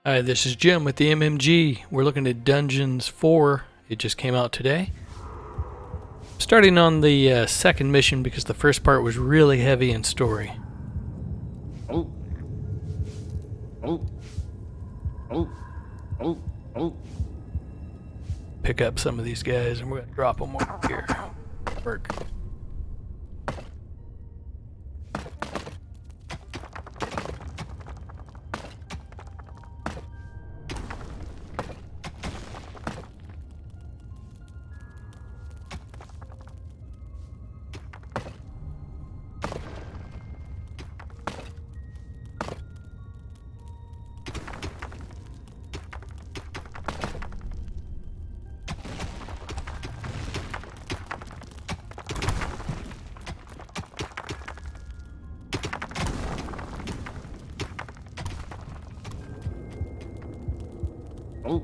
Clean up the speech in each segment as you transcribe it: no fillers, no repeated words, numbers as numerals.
Hi, this is Jim with the MMG. We're looking at Dungeons 4. It just came out today. Starting on the second mission because the first part was really heavy in story. Oh. Oh. Oh. Oh. Oh. Pick up some of these guys and we're going to drop them over here. Work. Oh.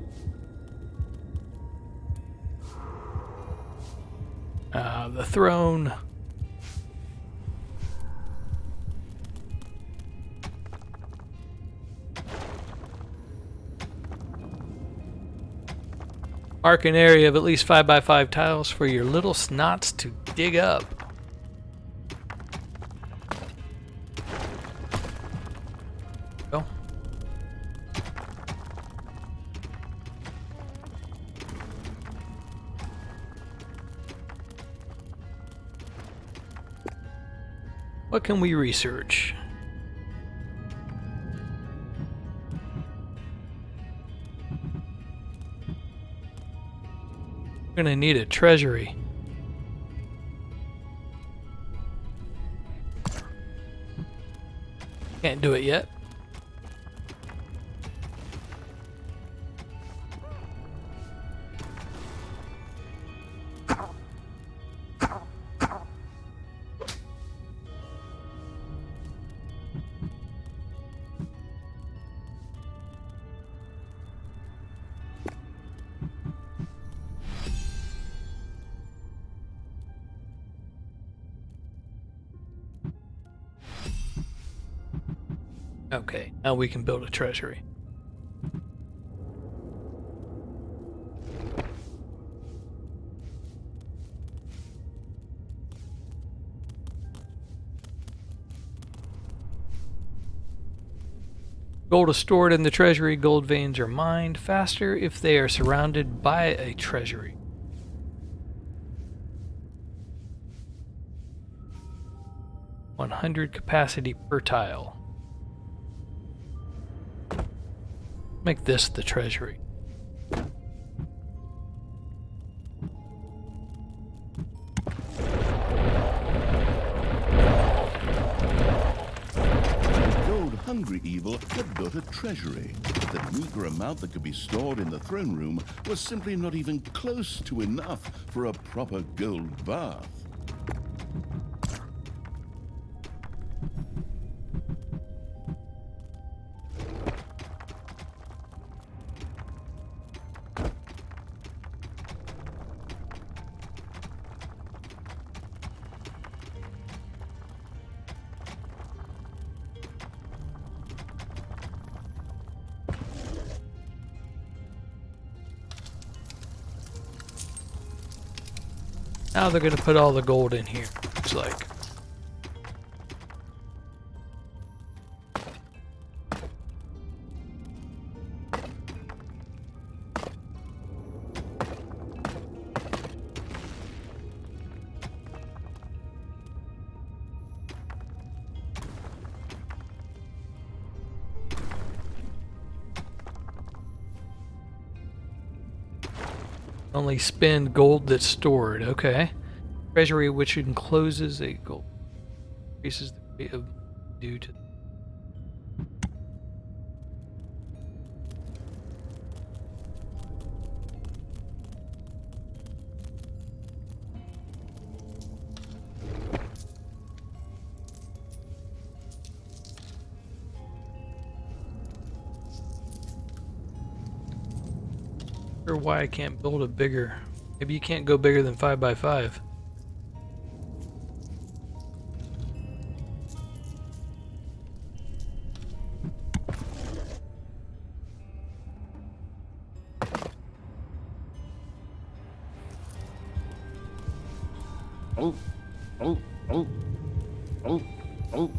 The throne. Mark an area of at least 5x5 tiles for your little snots to dig up. Go. What can we research? We're gonna need a treasury. Can't do it yet. Okay, now we can build a treasury. Gold is stored in the treasury. Gold veins are mined faster if they are surrounded by a treasury. $100 capacity per tile. Make this the treasury. Hungry evil had built a treasury, but the meager amount that could be stored in the throne room was simply not even close to enough for a proper gold bath. Now they're going to put all the gold in here, looks like. Only spend gold that's stored. Okay. Treasury which encloses a gold increases the rate of due to. Or why I can't build a bigger. Maybe you can't go bigger than 5x5. Oh, oh, oh, oh, oh.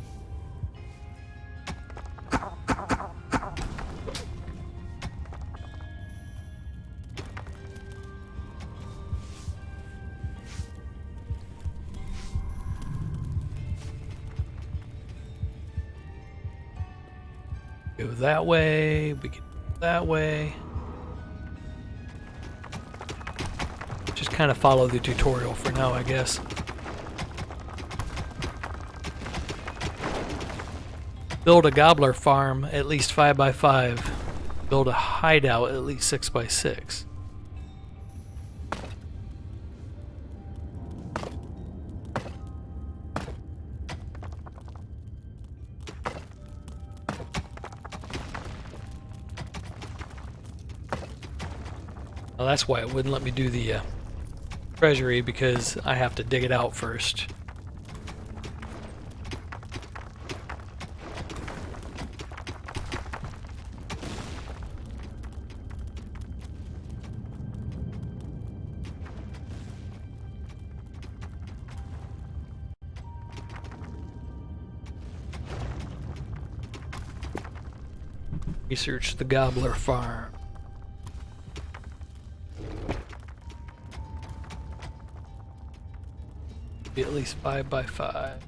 Go that way, we can go that way. Just kind of follow the tutorial for now, I guess. Build a gobbler farm at least 5 by 5. Build a hideout at least 6 by 6. Well, that's why it wouldn't let me do the treasury, because I have to dig it out first. Research the gobbler farm. Be at least 5 by 5.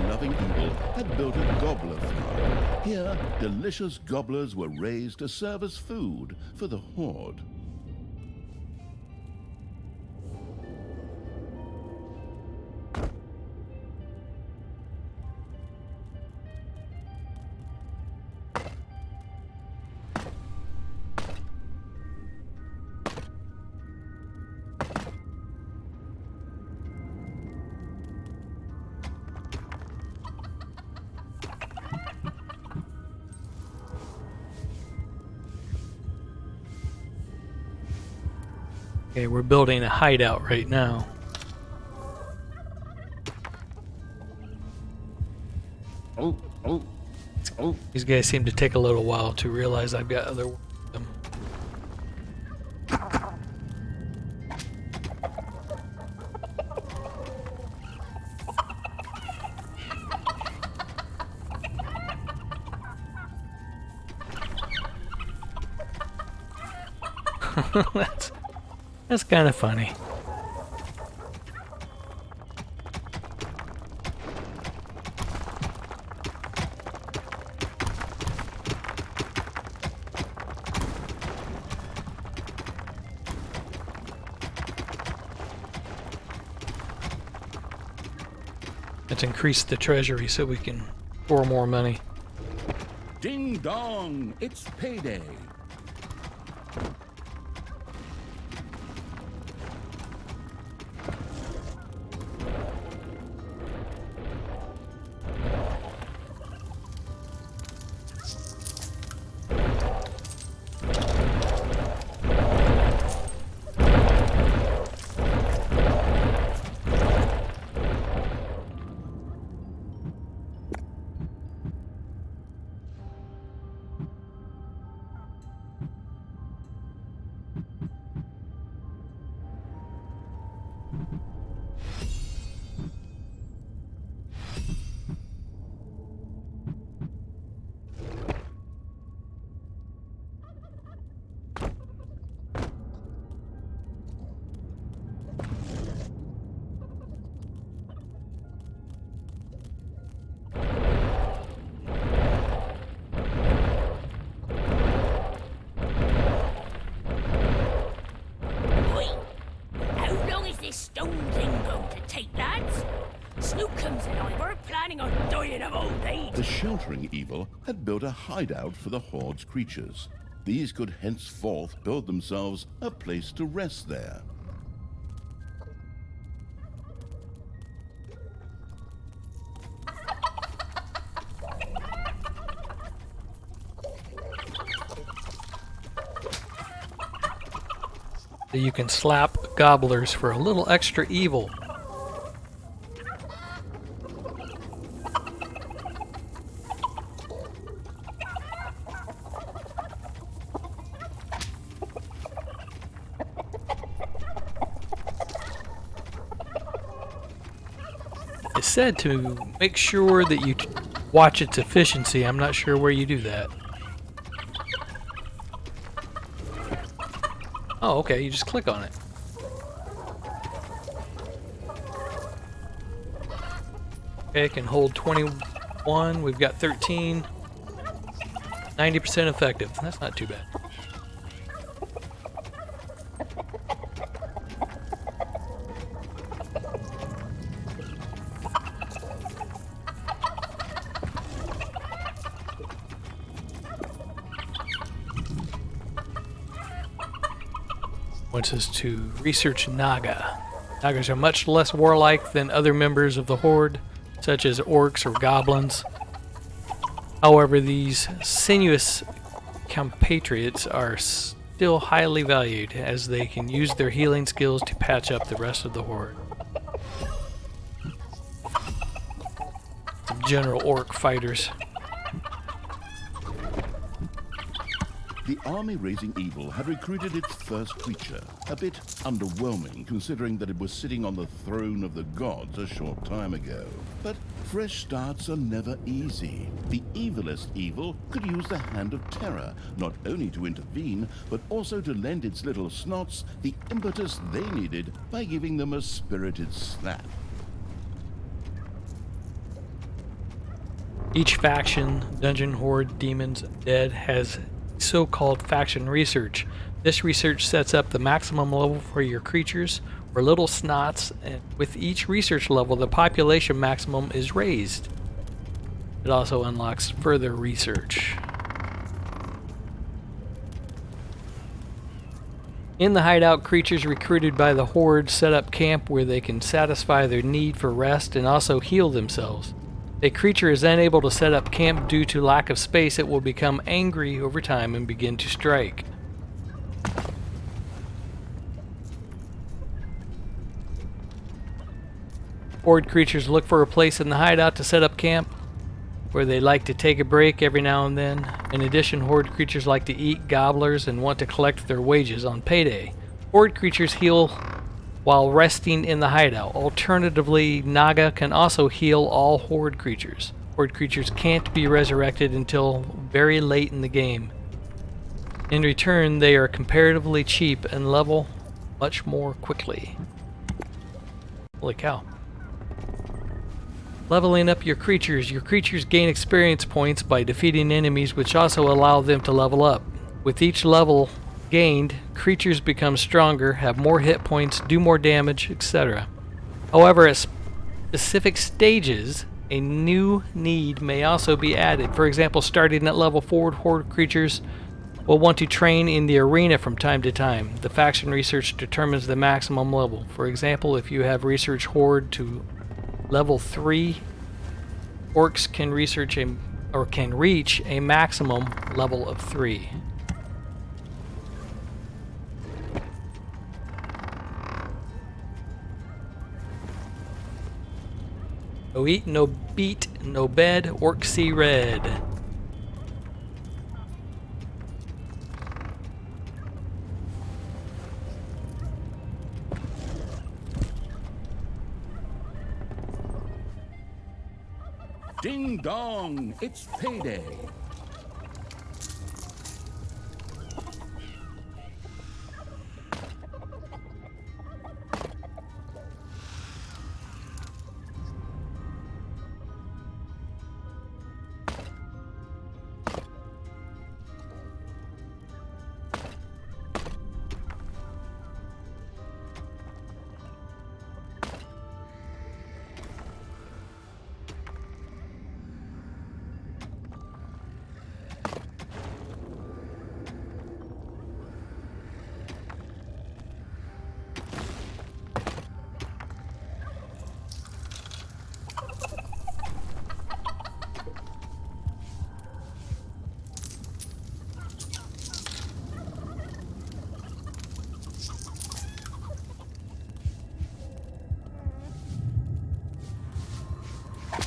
Loving evil had built a gobbler farm. Here, delicious gobblers were raised to serve as food for the horde. Okay, we're building a hideout right now. Oh, oh, oh. These guys seem to take a little while to realize I've got other work with them. That's kind of funny. Let's increase the treasury so we can pour more money. Ding dong, it's payday. The sheltering evil had built a hideout for the horde's creatures. These could henceforth build themselves a place to rest there. So you can slap gobblers for a little extra evil. It's said to make sure that you watch its efficiency. I'm not sure where you do that. Oh, okay, you just click on it. Okay, it can hold 21. We've got 13. 90% effective. That's not too bad. Wants us to research Naga. Nagas are much less warlike than other members of the Horde, such as orcs or goblins. However, these sinuous compatriots are still highly valued, as they can use their healing skills to patch up the rest of the Horde. Some general orc fighters. The army raising evil had recruited its first creature, a bit underwhelming considering that it was sitting on the throne of the gods a short time ago. But fresh starts are never easy. The evilest evil could use the hand of terror, not only to intervene, but also to lend its little snots the impetus they needed by giving them a spirited slap. Each faction, Dungeon, Horde, Demons, Dead, has so-called faction research. This research sets up the maximum level for your creatures, or little snots, and with each research level the population maximum is raised. It also unlocks further research. In the hideout, creatures recruited by the Horde set up camp where they can satisfy their need for rest and also heal themselves. If a creature is unable to set up camp due to lack of space, it will become angry over time and begin to strike. Horde creatures look for a place in the hideout to set up camp, where they like to take a break every now and then. In addition, Horde creatures like to eat gobblers and want to collect their wages on payday. Horde creatures heal while resting in the hideout. Alternatively, Naga can also heal all Horde creatures. Horde creatures can't be resurrected until very late in the game. In return, they are comparatively cheap and level much more quickly. Holy cow. Leveling up your creatures. Your creatures gain experience points by defeating enemies, which also allow them to level up. With each level gained, creatures become stronger, have more hit points, do more damage, etc. However, at specific stages, a new need may also be added. For example, starting at level 4, Horde creatures will want to train in the arena from time to time. The faction research determines the maximum level. For example, if you have research Horde to level 3, orcs can reach a maximum level of 3. No eat, no beat, no bed, orc see red. Ding dong, it's payday.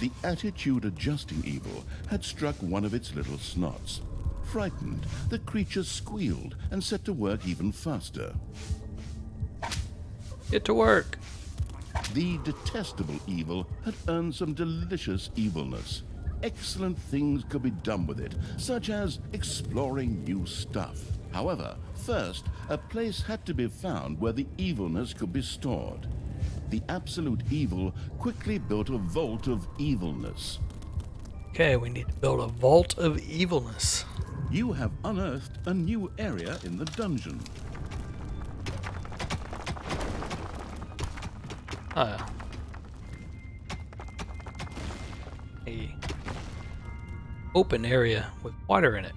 The attitude-adjusting evil had struck one of its little snots. Frightened, the creature squealed and set to work even faster. Get to work. The detestable evil had earned some delicious evilness. Excellent things could be done with it, such as exploring new stuff. However, first, a place had to be found where the evilness could be stored. The absolute evil quickly built a vault of evilness. Okay, we need to build a vault of evilness. You have unearthed a new area in the dungeon. A open area with water in it.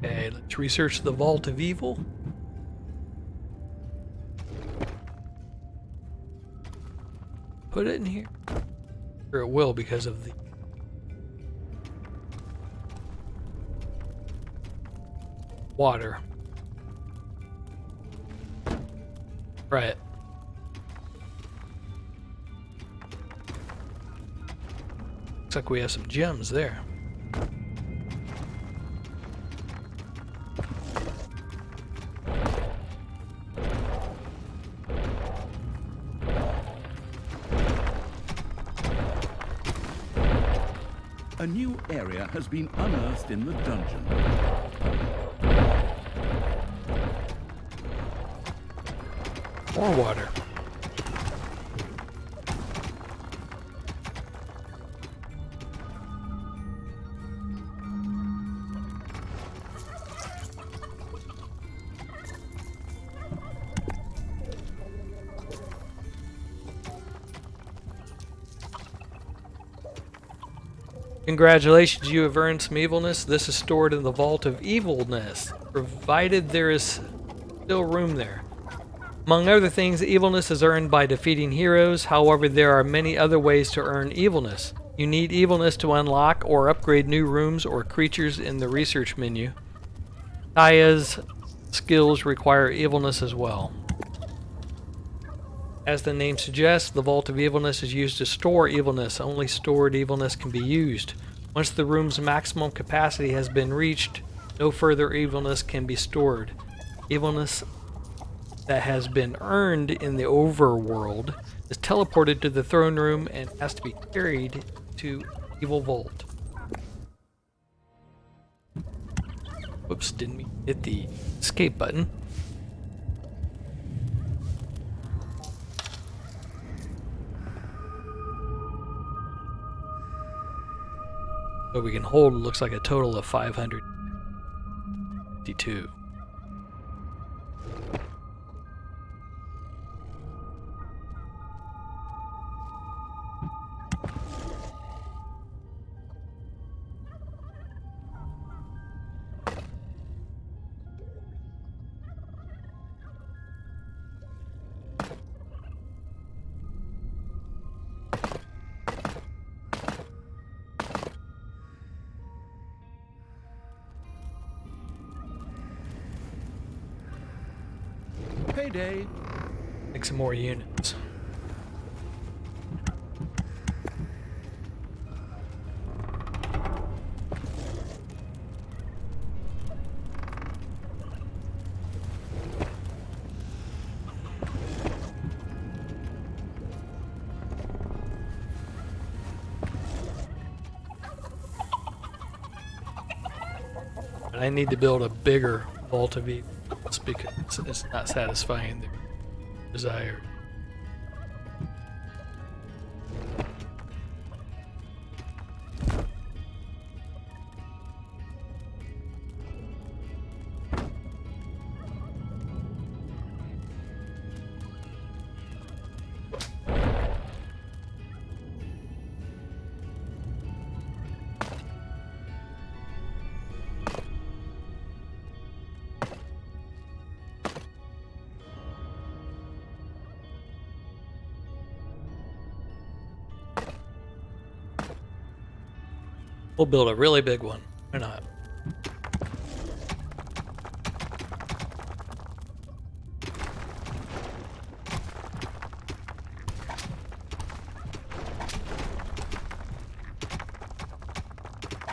Okay, let's research the Vault of Evil. Put it in here. Or it will because of the water. Right. Looks like we have some gems there. A new area has been unearthed in the dungeon. More water. Congratulations, you have earned some evilness. This is stored in the Vault of Evilness, provided there is still room there. Among other things, evilness is earned by defeating heroes. However, there are many other ways to earn evilness. You need evilness to unlock or upgrade new rooms or creatures in the research menu. Thalya's skills require evilness as well. As the name suggests, the Vault of Evilness is used to store evilness. Only stored evilness can be used. Once the room's maximum capacity has been reached, no further evilness can be stored. Evilness that has been earned in the overworld is teleported to the throne room and has to be carried to Evil Vault. Whoops, didn't hit the escape button. So we can hold, looks like a total of 552. Payday! Make some more units. But I need to build a bigger Vault of Evil. Because it's not satisfying their desire. We'll build a really big one. Why not?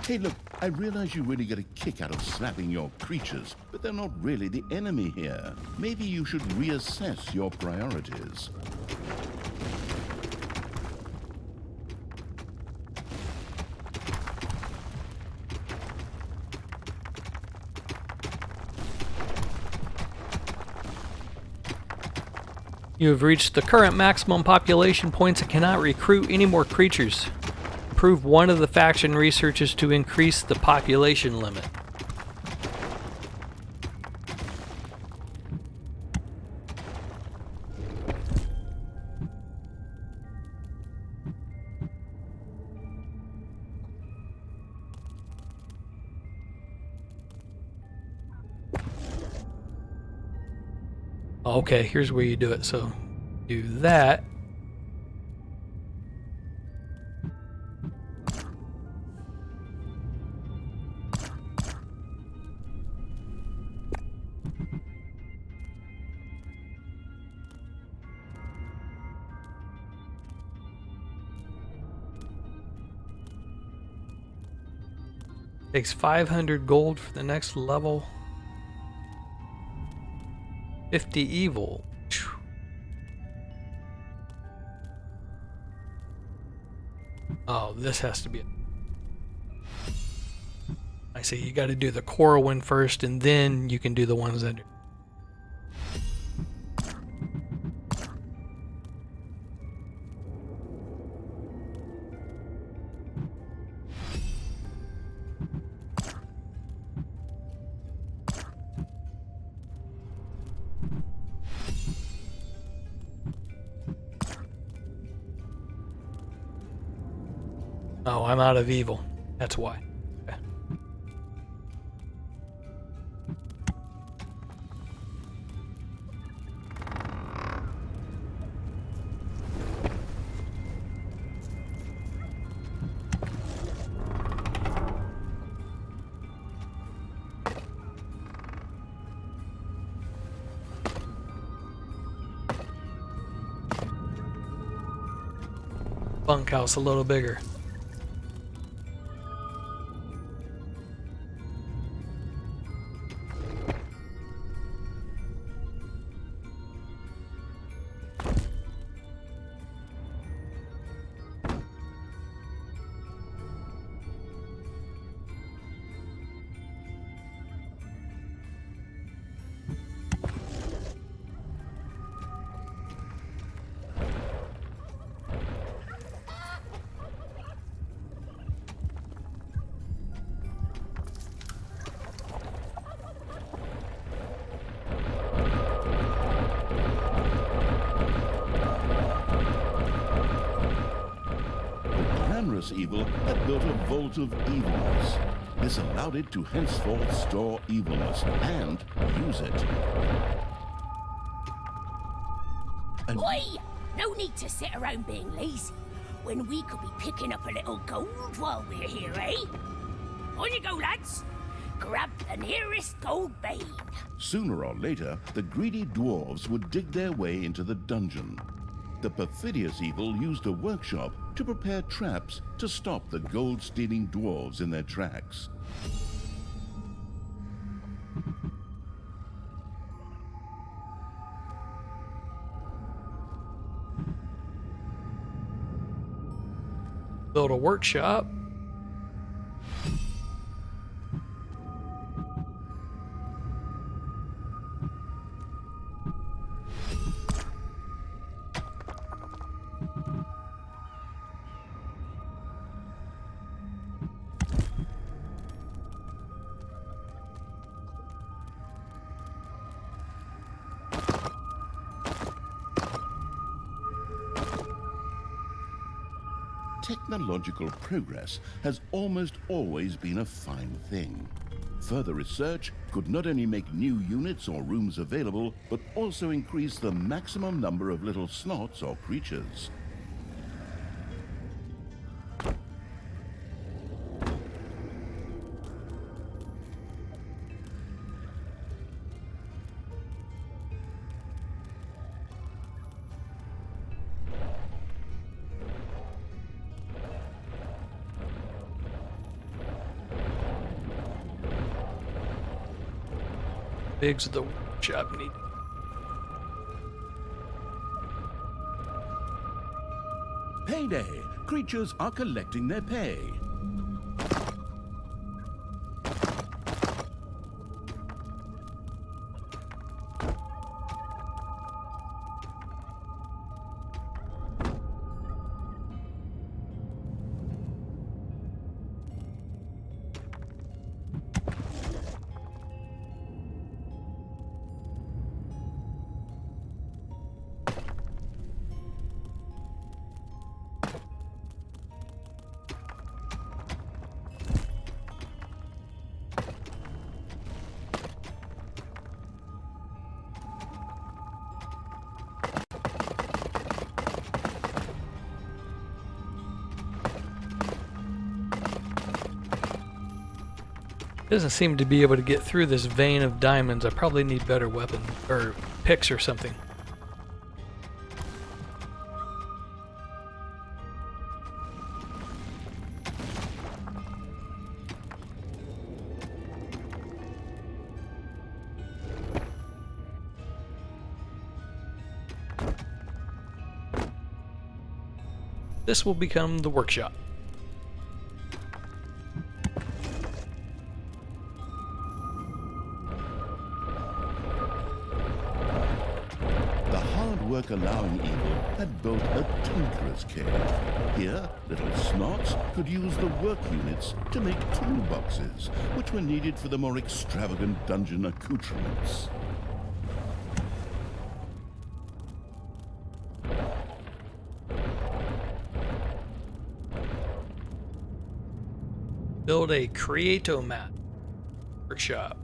Hey, look, I realize you really get a kick out of slapping your creatures, but they're not really the enemy here. Maybe you should reassess your priorities. You have reached the current maximum population points and cannot recruit any more creatures. Improve one of the faction researches to increase the population limit. Okay, here's where you do it. So do that. Takes 500 gold for the next level. 50 evil. Phew. Oh, this has to be it. I see, you got to do the core one first, and then you can do the ones that. Oh, I'm out of evil. That's why. Okay. Bunkhouse a little bigger. Evil had built a vault of evilness. This allowed it to henceforth store evilness and use it. And Oi! No need to sit around being lazy when we could be picking up a little gold while we're here, eh? On you go, lads! Grab the nearest gold vein. sooner or later, the greedy dwarves would dig their way into the dungeon. The perfidious evil used a workshop to prepare traps to stop the gold-stealing dwarves in their tracks. Build a workshop. Technological progress has almost always been a fine thing. Further research could not only make new units or rooms available, but also increase the maximum number of little snots or creatures. big's the workshop need? Payday! Creatures are collecting their pay. Doesn't seem to be able to get through this vein of diamonds. I probably need better weapons or picks or something. This will become the workshop. Allowing evil had built a tinkerer's cave. Here, little snots could use the work units to make toolboxes, which were needed for the more extravagant dungeon accoutrements. Build a creatomat workshop.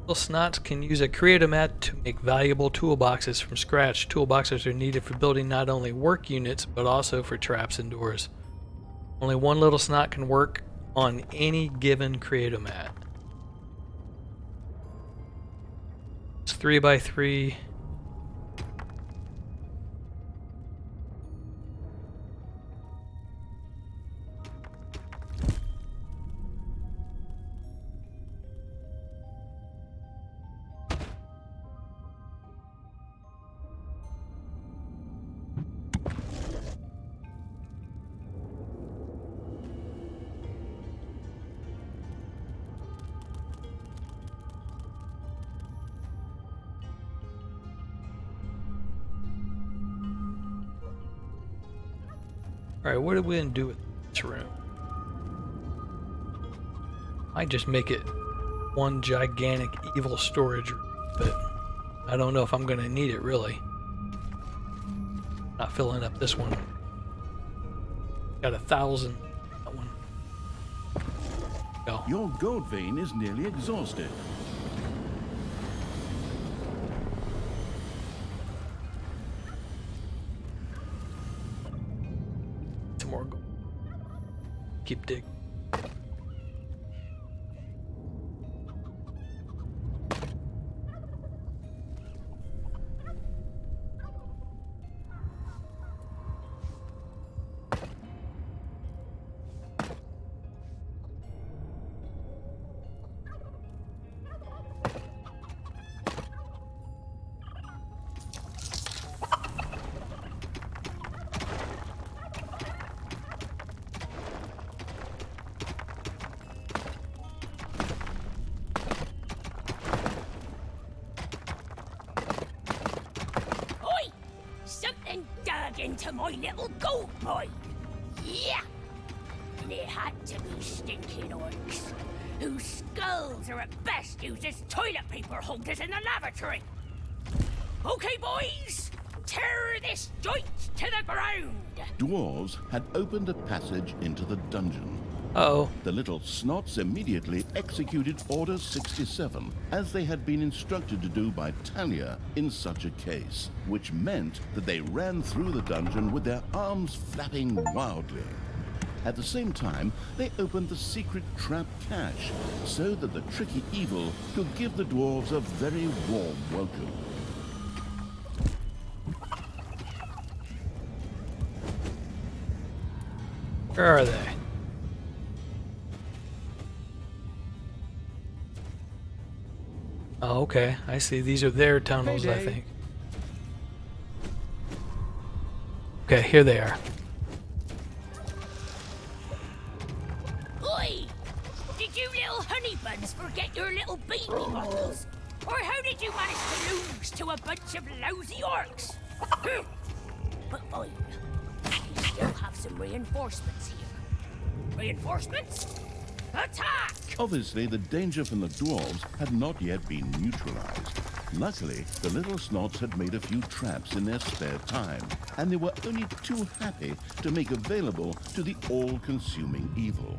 Little snots can use a creatomat to make valuable toolboxes from scratch. Toolboxes are needed for building not only work units, but also for traps and doors. Only one little snot can work on any given creatomat. It's 3x3. Alright, what are we going to do with this room? Might just make it one gigantic evil storage room, but I don't know if I'm going to need it really. Not filling up this one. Got 1,000. That one. Go. Your gold vein is nearly exhausted. Some more gold. Keep digging. Into my little gold mine. Yeah! And it had to be stinking orcs, whose skulls are at best used as toilet paper holders in the lavatory. Okay, boys, tear this joint to the ground. Dwarves had opened a passage into the dungeon. Uh-oh. The little snots immediately executed Order 67, as they had been instructed to do by Thalya in such a case, which meant that they ran through the dungeon with their arms flapping wildly. At the same time, they opened the secret trap cache, so that the tricky evil could give the dwarves a very warm welcome. Where are they? Oh, okay. I see. These are their tunnels, I Mayday. think. Okay, here they are. Oi! Did you little honey buns forget your little baby models? Or how did you manage to lose to a bunch of lousy orcs? But fine. We still have some reinforcements here. Reinforcements? Attack! Obviously, the danger from the dwarves had not yet been neutralized. Luckily, the little snots had made a few traps in their spare time, and they were only too happy to make available to the all-consuming evil.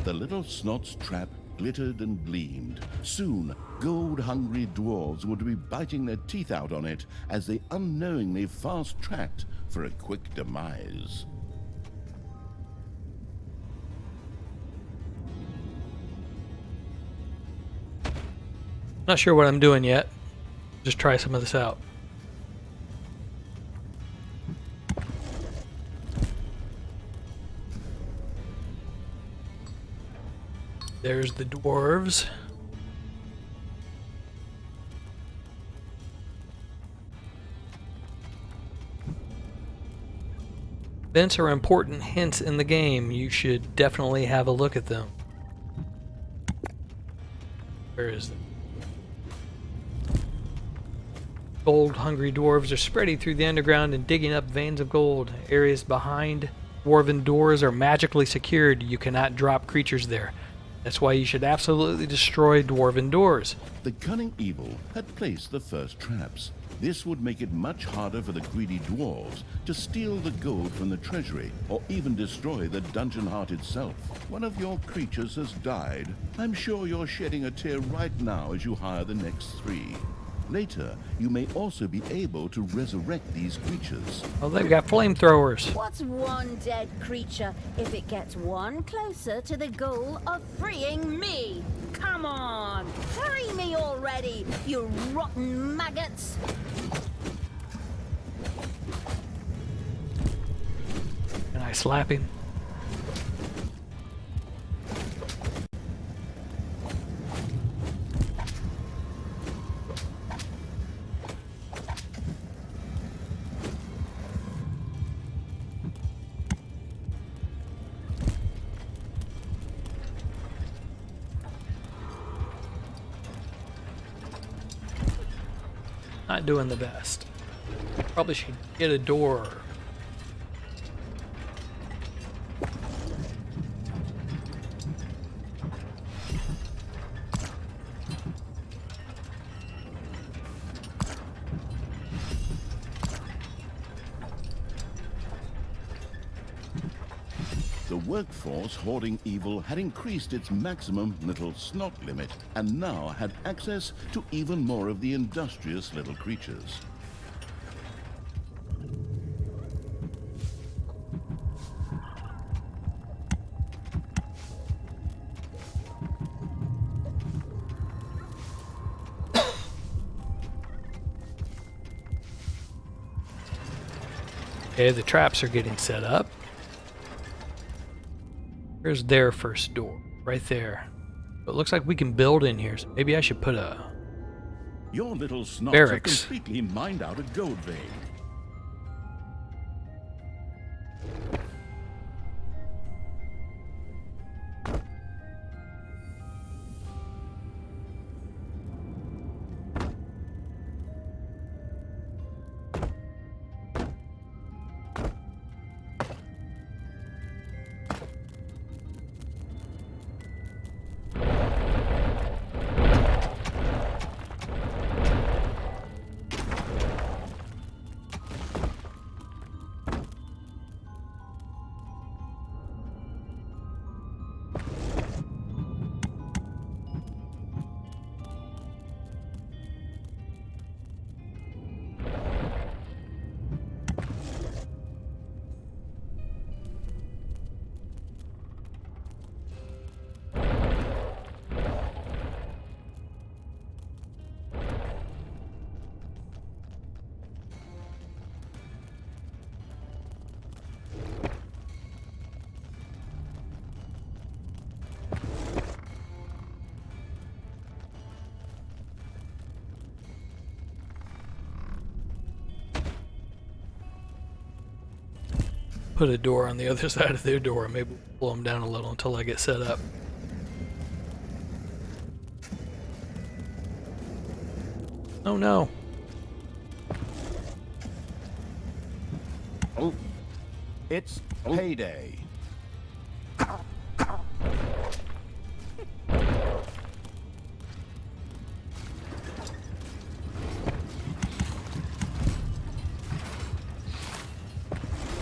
The little snot's trap glittered and gleamed. Soon, gold-hungry dwarves would be biting their teeth out on it as they unknowingly fast-tracked for a quick demise. Not sure what I'm doing yet. Just try some of this out. There's the dwarves. Events are important hints in the game. You should definitely have a look at them. Where is it? Gold-hungry dwarves are spreading through the underground and digging up veins of gold. Areas behind dwarven doors are magically secured. You cannot drop creatures there. That's why you should absolutely destroy dwarven doors. The cunning evil had placed the first traps. This would make it much harder for the greedy dwarves to steal the gold from the treasury or even destroy the dungeon heart itself. One of your creatures has died. I'm sure you're shedding a tear right now as you hire the next 3. Later, you may also be able to resurrect these creatures. Oh, they've got flamethrowers. What's one dead creature if it gets one closer to the goal of freeing me? Come on, free me already, you rotten maggots! Can I slap him? Not doing the best. Probably should get a door. The workforce hoarding evil had increased its maximum little snot limit and now had access to even more of the industrious little creatures. Okay, the traps are getting set up. Here's their first door, right there. It looks like we can build in here, so maybe I should put a Your little snots barracks. have completely mined out a gold vein. put a door on the other side of their door. Maybe we'll blow them down a little until I get set up. Oh no. Oh, it's payday.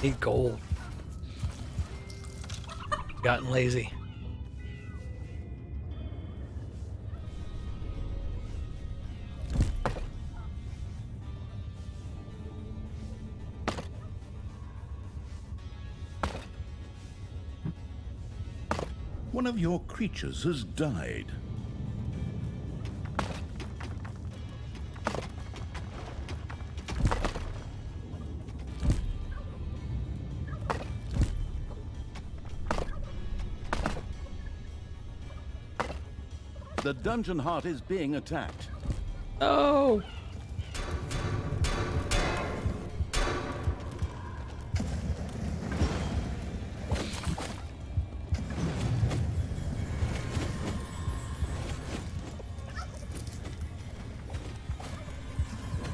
Need gold. Gotten lazy. One of your creatures has died. The dungeon heart is being attacked. Oh!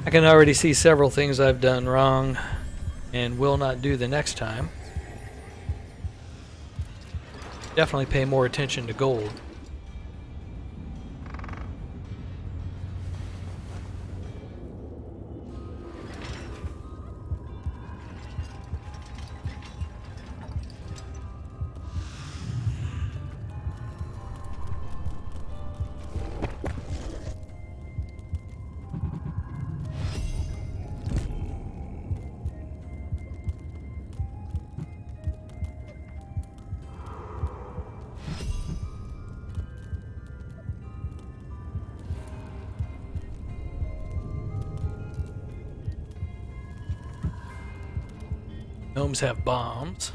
I can already see several things I've done wrong and will not do the next time. Definitely pay more attention to gold. Gnomes have bombs.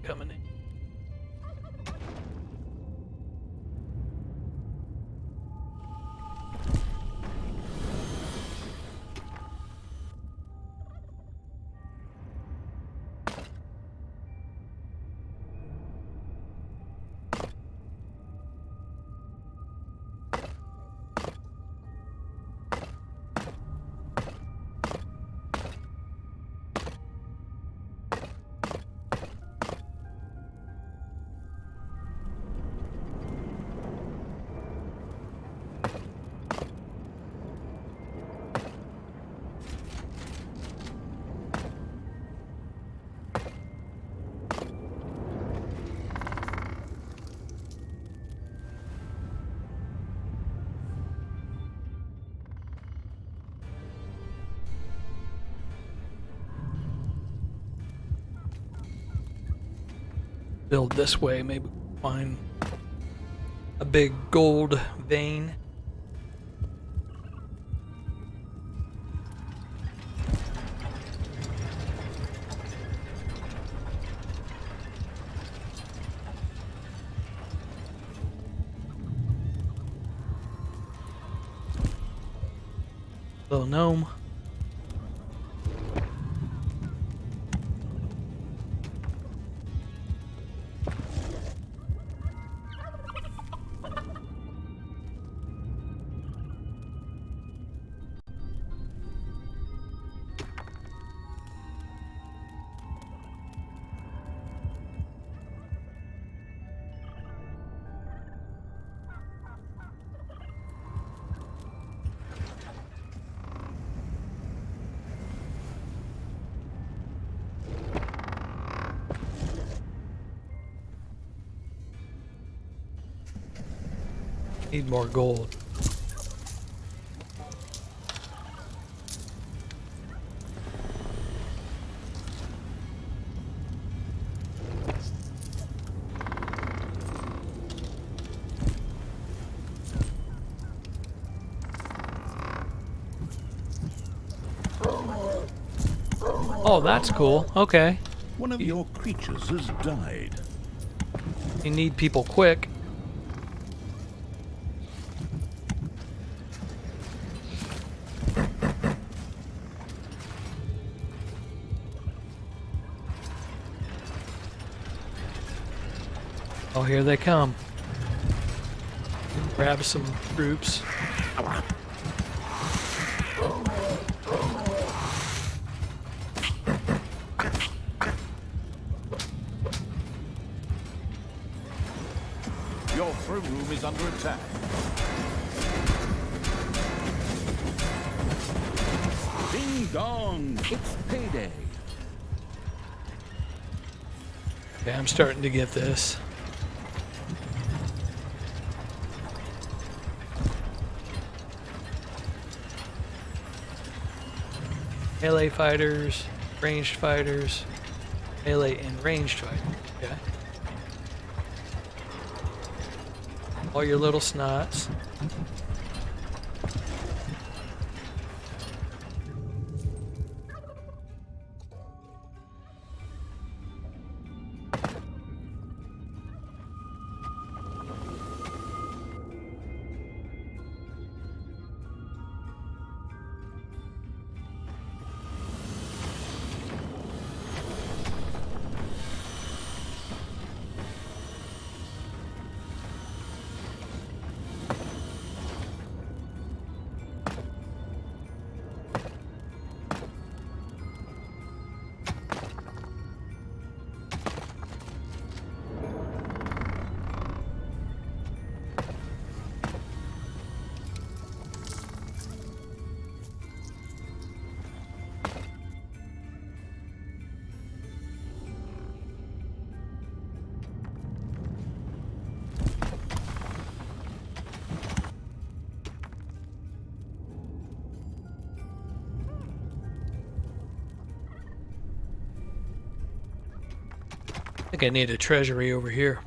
Coming in. Build this way, maybe find a big gold vein. Little gnome. Need more gold. Oh, that's cool. Okay. One of your creatures has died. You need people quick. Oh, here they come. Grab some troops. Your throne room is under attack. Ding dong! It's payday. Okay, I'm starting to get this. Melee fighters, ranged fighters, melee and ranged fighters. Okay. All your little snots. I think I need a treasury over here.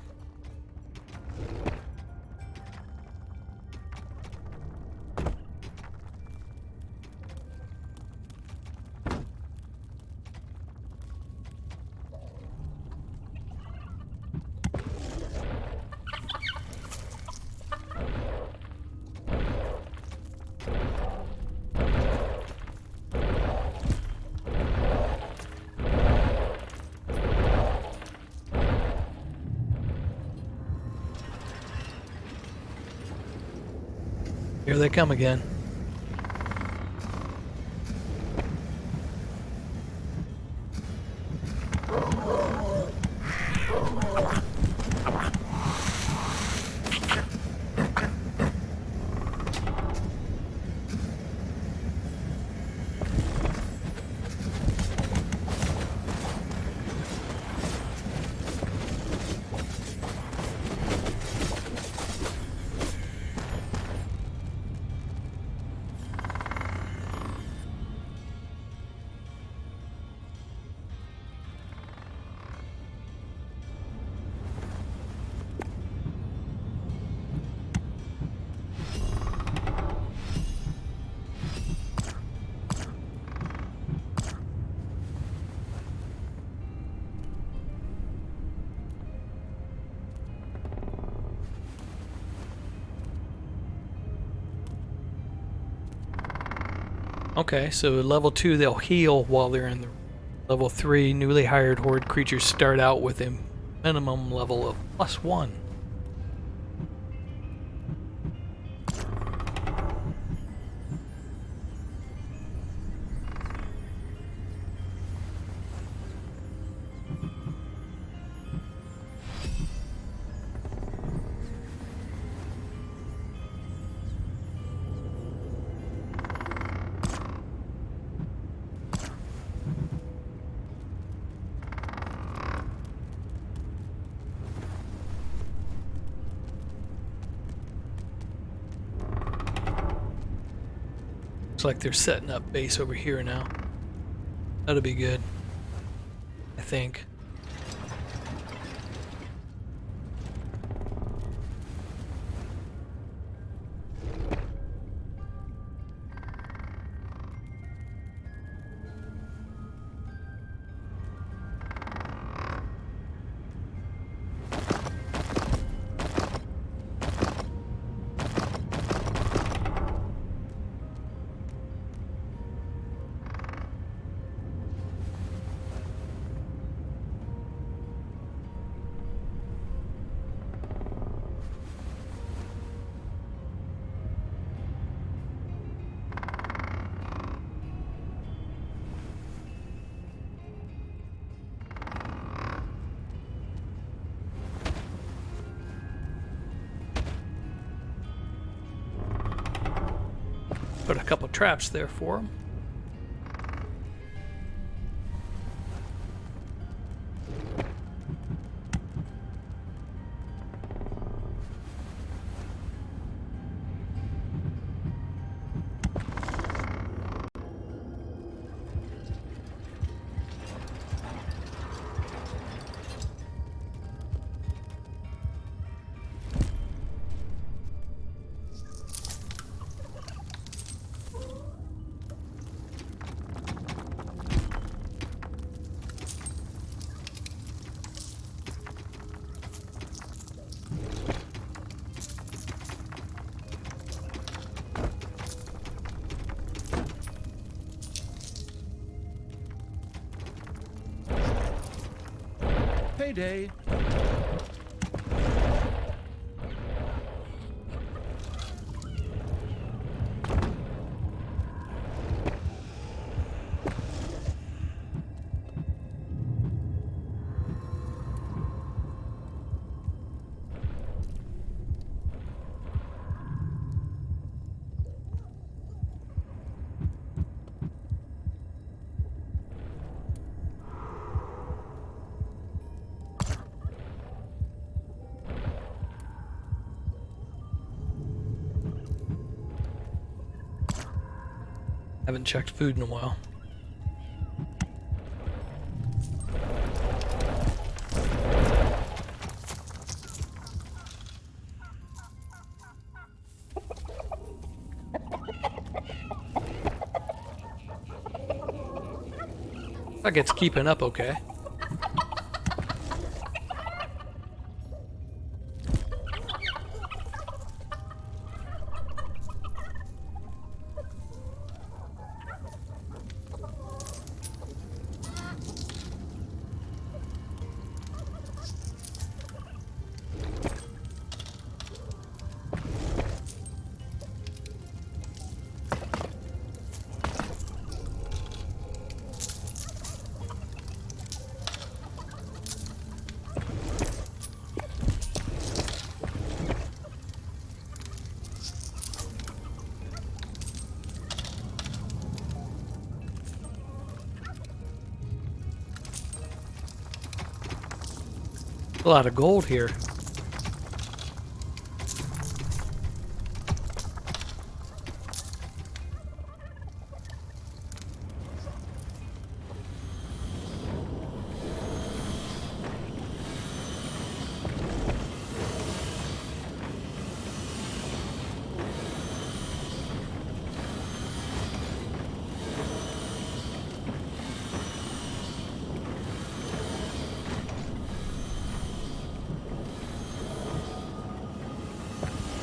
Here they come again. Okay, so level 2 they'll heal while they're in the level 3 newly hired horde creatures start out with a minimum level of +1. Looks like they're setting up base over here now. That'll be good, I think. Put a couple traps there for them. Payday. Haven't checked food in a while. Like it's keeping up okay. A lot of gold here.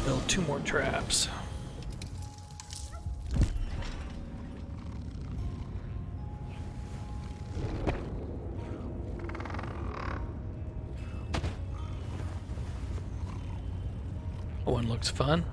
Build 2 more traps. One looks fun.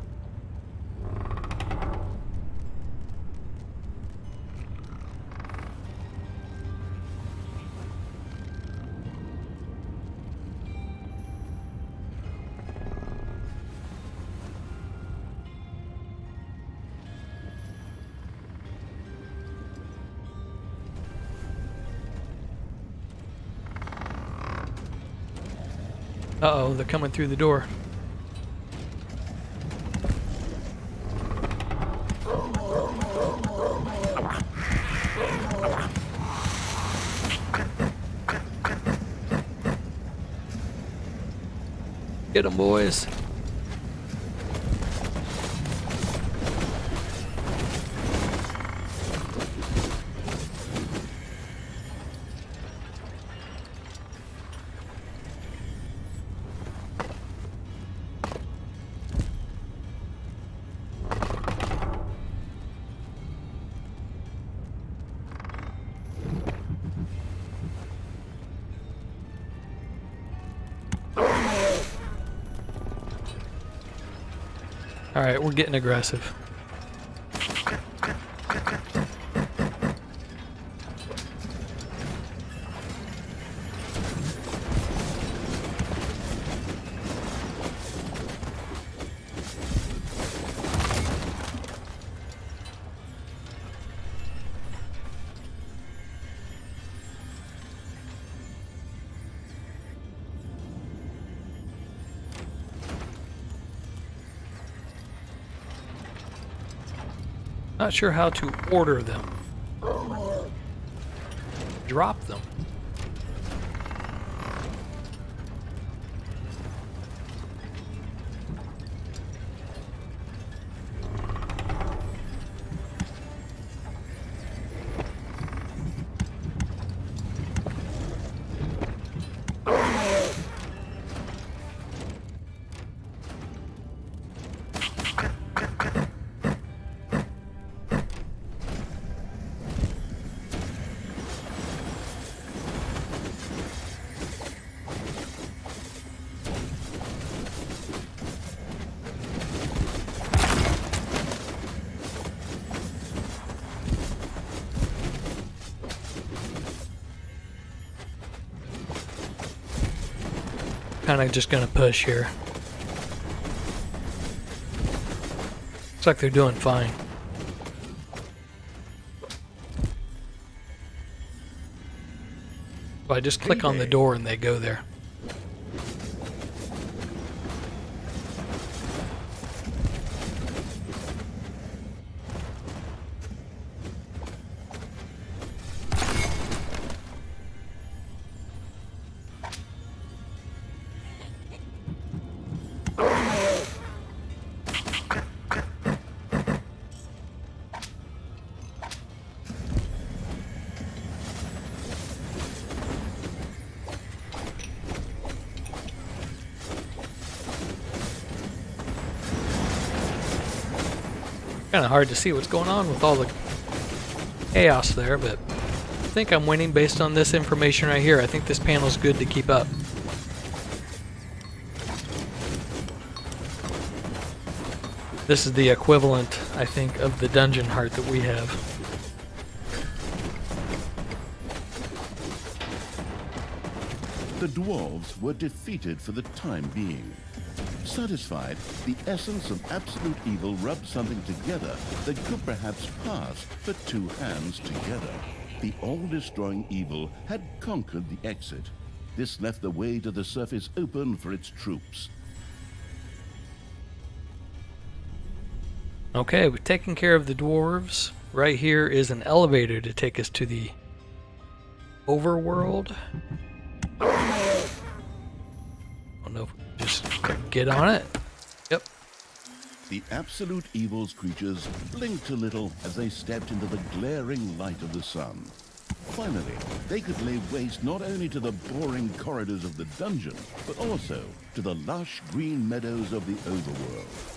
Uh-oh, they're coming through the door. Get them, boys. All right, we're getting aggressive. Not sure how to order them. Drop them. Kind of just gonna push here. Looks like they're doing fine. So I just click on the door and they go there. Kind of hard to see what's going on with all the chaos there, but I think I'm winning based on this information right here. I think this panel's good to keep up. This is the equivalent, I think, of the dungeon heart that we have. The dwarves were defeated for the time being. Satisfied, the essence of absolute evil rubbed something together that could perhaps pass for two hands together. The all-destroying evil had conquered the exit. This left the way to the surface open for its troops. Okay, we've taken care of the dwarves. Right here is an elevator to take us to the overworld. I don't know if we can just get on it. Yep. The absolute evil's creatures blinked a little as they stepped into the glaring light of the sun. Finally, they could lay waste not only to the boring corridors of the dungeon, but also to the lush green meadows of the overworld.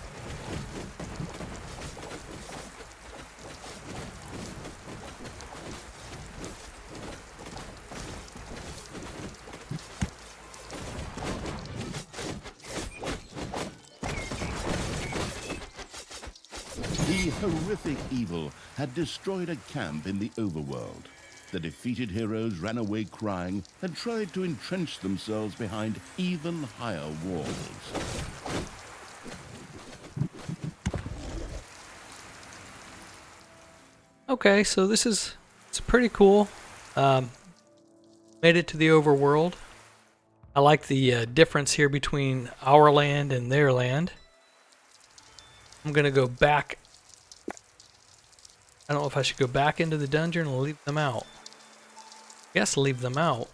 The horrific evil had destroyed a camp in the overworld. The defeated heroes ran away crying and tried to entrench themselves behind even higher walls. Okay, so it's pretty cool. Made it to the overworld. I like the difference here between our land and their land. I'm gonna go back. I don't know if I should go back into the dungeon or leave them out. I guess leave them out.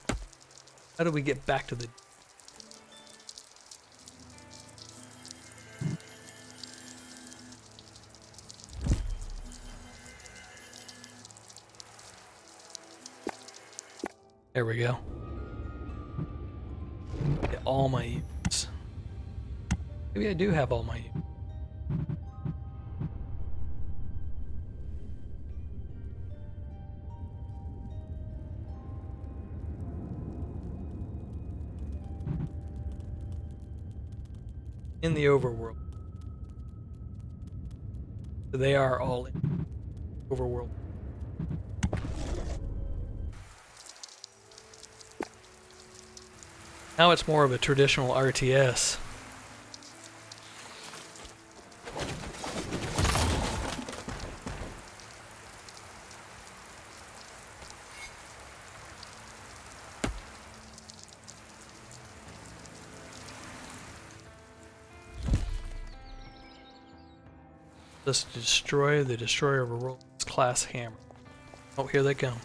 How do we get back to the... There we go. Get all my units. Maybe I do have all my units. In the overworld. So they are all in overworld. Now it's more of a traditional RTS. Let's destroy the destroyer of a class hammer. Oh, here they come.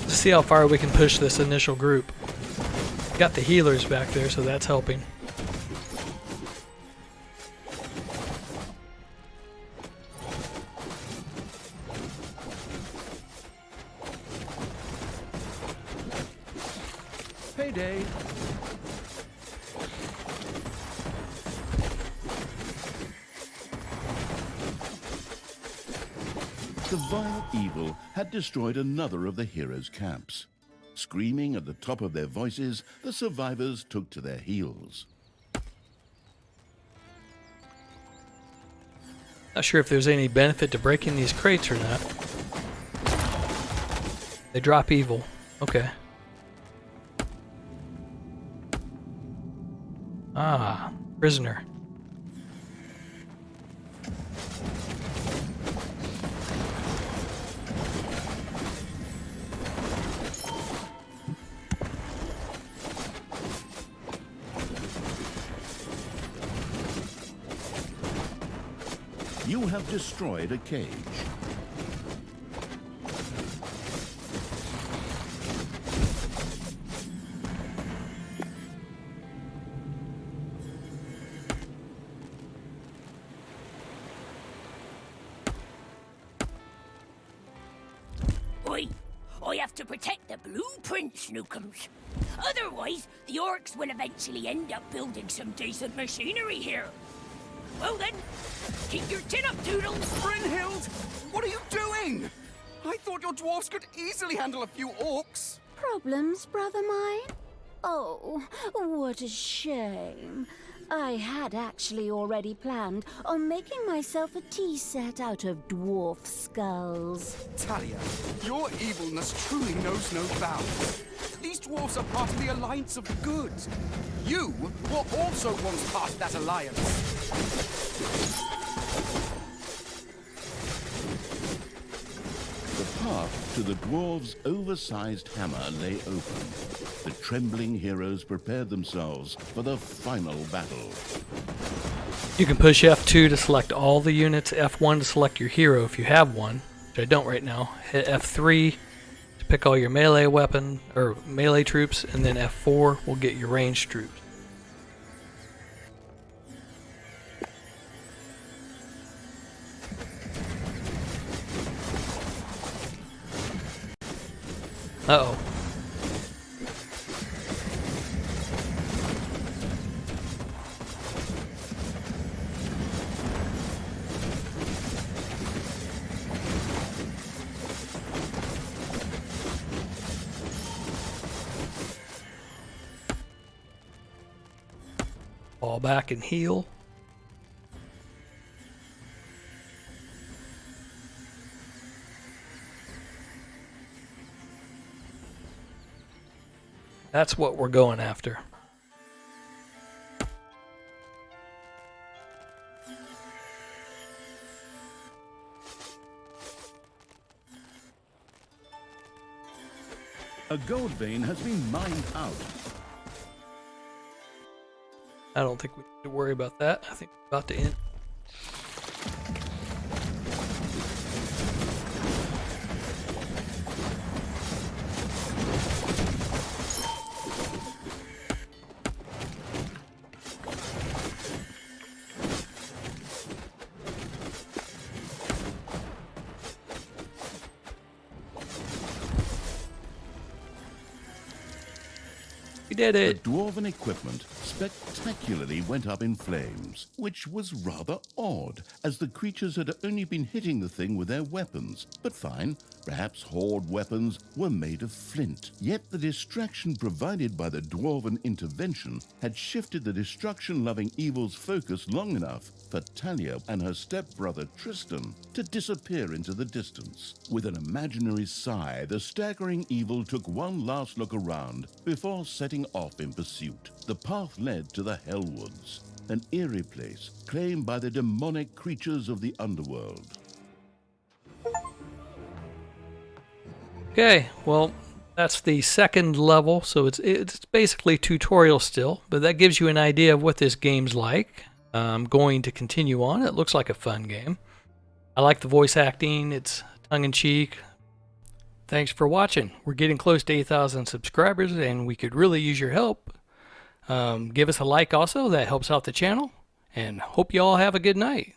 See how far we can push this initial group. Got the healers back there, so that's helping. Payday. The vile evil had destroyed another of the heroes' camps. Screaming at the top of their voices, the survivors took to their heels. Not sure if there's any benefit to breaking these crates or not. They drop evil. Okay. Ah, prisoner. You have destroyed a cage. I have to protect the blueprint, Snookums. Otherwise, the orcs will eventually end up building some decent machinery here. Well then, keep your chin up, Doodles! Brynhild! What are you doing? I thought your dwarves could easily handle a few orcs. Problems, brother mine? Oh, what a shame. I had actually already planned on making myself a tea set out of dwarf skulls. Thalya, your evilness truly knows no bounds. These dwarves are part of the Alliance of Good. You were also once part of that alliance. The path to the dwarves' oversized hammer lay open. The trembling heroes prepared themselves for the final battle. You can push F2 to select all the units, F1 to select your hero if you have one, which I don't right now. Hit F3 to pick all your melee weapon or melee troops, and then F4 will get your ranged troops. Uh-oh. Fall back and heal. That's what we're going after. A gold vein has been mined out. I don't think we need to worry about that. I think we're about to end. We did it. The dwarven equipment spectacularly went up in flames, which was rather odd, as the creatures had only been hitting the thing with their weapons. But fine, perhaps Horde weapons were made of flint. Yet the distraction provided by the dwarven intervention had shifted the destruction-loving evil's focus long enough for Thalya and her stepbrother Tristan to disappear into the distance. With an imaginary sigh, the staggering evil took one last look around before setting off in pursuit. The path led to the Hellwoods, an eerie place claimed by the demonic creatures of the underworld. Okay, well, that's the second level, so it's basically tutorial still, but that gives you an idea of what this game's like. I'm going to continue on. It looks like a fun game. I like the voice acting. It's tongue-in-cheek. Thanks for watching. We're getting close to 8,000 subscribers, and we could really use your help. Give us a like also. That helps out the channel. And hope you all have a good night.